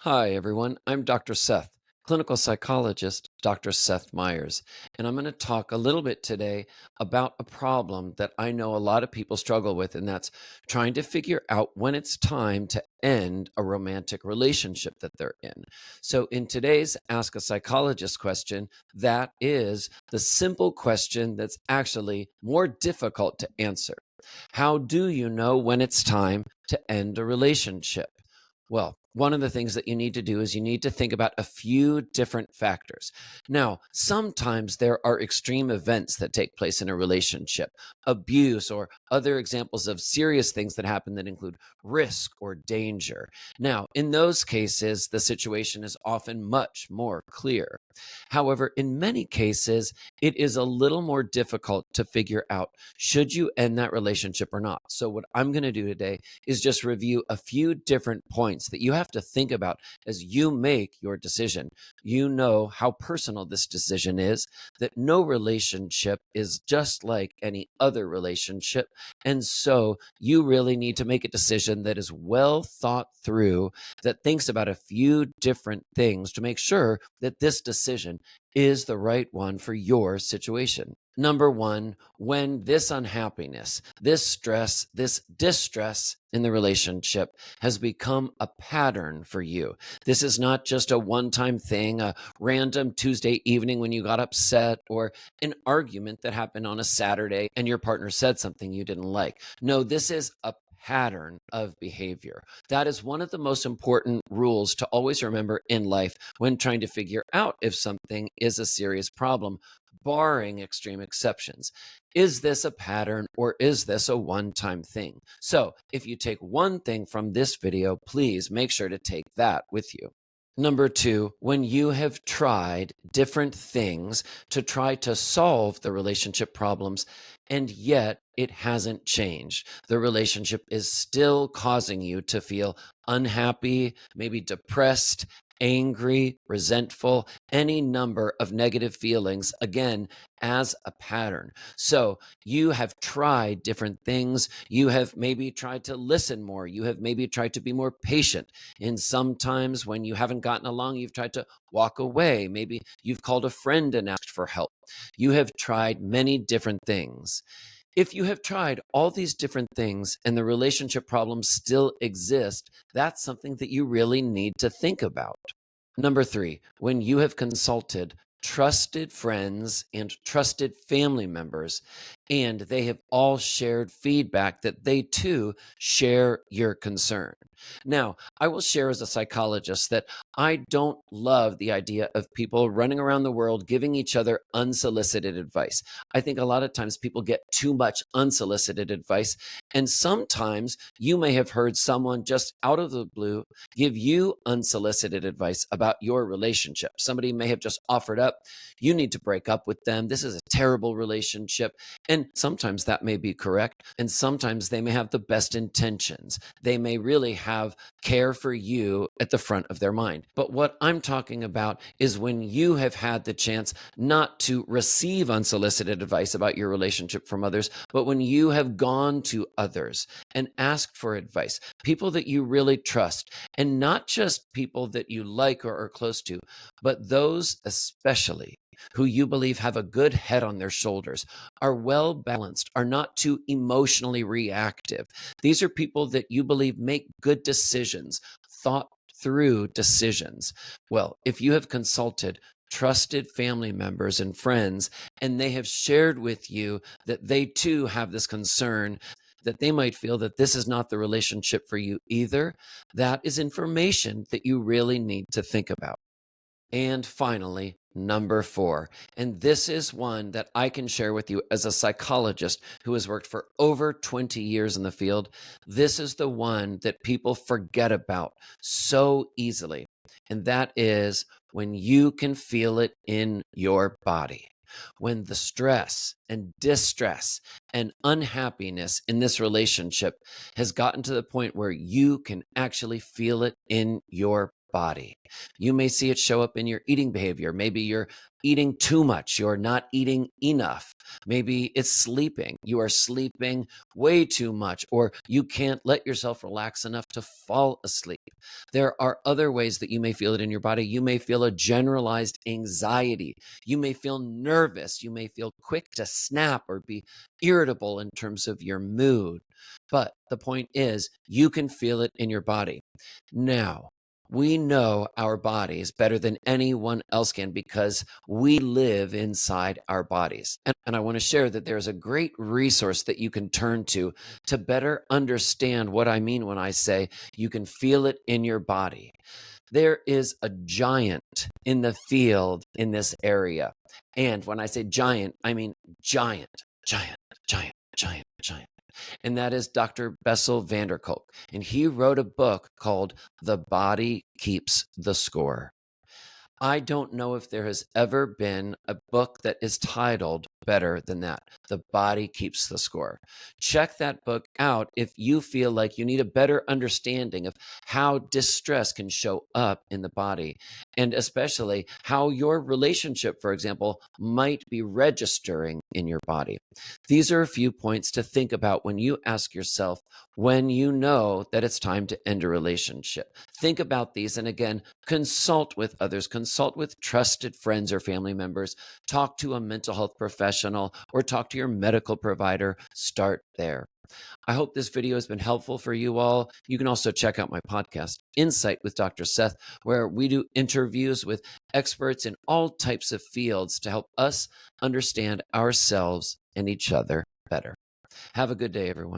Hi, everyone. I'm Dr. Seth, clinical psychologist, Dr. Seth Meyers, and I'm going to talk a little bit today about a problem that I know a lot of people struggle with, and that's trying to figure out when it's time to end a romantic relationship that they're in. So, in today's Ask a Psychologist question, that is the simple question that's actually more difficult to answer. How do you know when it's time to end a relationship? Well, one of the things that you need to do is you need to think about a few different factors. Now, sometimes there are extreme events that take place in a relationship, abuse, or other examples of serious things that happen that include risk or danger. Now, in those cases, the situation is often much more clear. However, in many cases, it is a little more difficult to figure out should you end that relationship or not. So, what I'm going to do today is just review a few different points that you have to think about as you make your decision. You know how personal this decision is, that no relationship is just like any other relationship. And so you really need to make a decision that is well thought through, that thinks about a few different things to make sure that this decision is the right one for your situation. Number one, when this unhappiness, this stress, this distress in the relationship has become a pattern for you. This is not just a one time thing, a random Tuesday evening when you got upset, or an argument that happened on a Saturday and your partner said something you didn't like. No, this is a pattern of behavior. That is one of the most important rules to always remember in life when trying to figure out if something is a serious problem, barring extreme exceptions. Is this a pattern or is this a one time thing? So, if you take one thing from this video, please make sure to take that with you. Number two, when you have tried different things to try to solve the relationship problems, and yet it hasn't changed. The relationship is still causing you to feel unhappy, maybe depressed, angry, resentful, any number of negative feelings, again, as a pattern. So you have tried different things. You have maybe tried to listen more. You have maybe tried to be more patient. And sometimes when you haven't gotten along, you've tried to walk away. Maybe you've called a friend and asked for help. You have tried many different things. If you have tried all these different things and the relationship problems still exist, that's something that you really need to think about. Number three, when you have consulted trusted friends and trusted family members, and they have all shared feedback that they too share your concern. Now, I will share as a psychologist that I don't love the idea of people running around the world giving each other unsolicited advice. I think a lot of times people get too much unsolicited advice, and sometimes you may have heard someone just out of the blue give you unsolicited advice about your relationship. Somebody may have just offered up, you need to break up with them. This is a terrible relationship. And sometimes that may be correct. And sometimes they may have the best intentions. They may really have care for you at the front of their mind. But what I'm talking about is when you have had the chance not to receive unsolicited advice about your relationship from others, but when you have gone to others and asked for advice, people that you really trust, and not just people that you like or are close to, but those especially who you believe have a good head on their shoulders, are well balanced, are not too emotionally reactive. These are people that you believe make good decisions, thought through decisions. Well, if you have consulted trusted family members and friends, and they have shared with you that they too have this concern, that they might feel that this is not the relationship for you either, that is information that you really need to think about. And finally, number four, and this is one that I can share with you as a psychologist who has worked for over 20 years in the field. This is the one that people forget about so easily. And that is when you can feel it in your body. When the stress and distress and unhappiness in this relationship has gotten to the point where you can actually feel it in your body. You may see it show up in your eating behavior. Maybe you're eating too much. You're not eating enough. Maybe it's sleeping. You are sleeping way too much, or you can't let yourself relax enough to fall asleep. There are other ways that you may feel it in your body. You may feel a generalized anxiety. You may feel nervous. You may feel quick to snap or be irritable in terms of your mood. But the point is, you can feel it in your body. Now, we know our bodies better than anyone else can because we live inside our bodies. And I want to share that there's a great resource that you can turn to better understand what I mean when I say you can feel it in your body. There is a giant in the field in this area. And when I say giant, I mean giant, giant, giant, giant, giant. And that is Dr. Bessel van der Kolk. And he wrote a book called The Body Keeps the Score. I don't know if there has ever been a book that is titled better than that. The Body Keeps the Score. Check that book out if you feel like you need a better understanding of how distress can show up in the body, and especially how your relationship, for example, might be registering in your body. These are a few points to think about when you ask yourself when you know that it's time to end a relationship. Think about these, and again, consult with others, consult with trusted friends or family members, talk to a mental health professional, or talk to your medical provider. Start there. I hope this video has been helpful for you all. You can also check out my podcast, Insight with Dr. Seth, where we do interviews with experts in all types of fields to help us understand ourselves and each other better. Have a good day, everyone.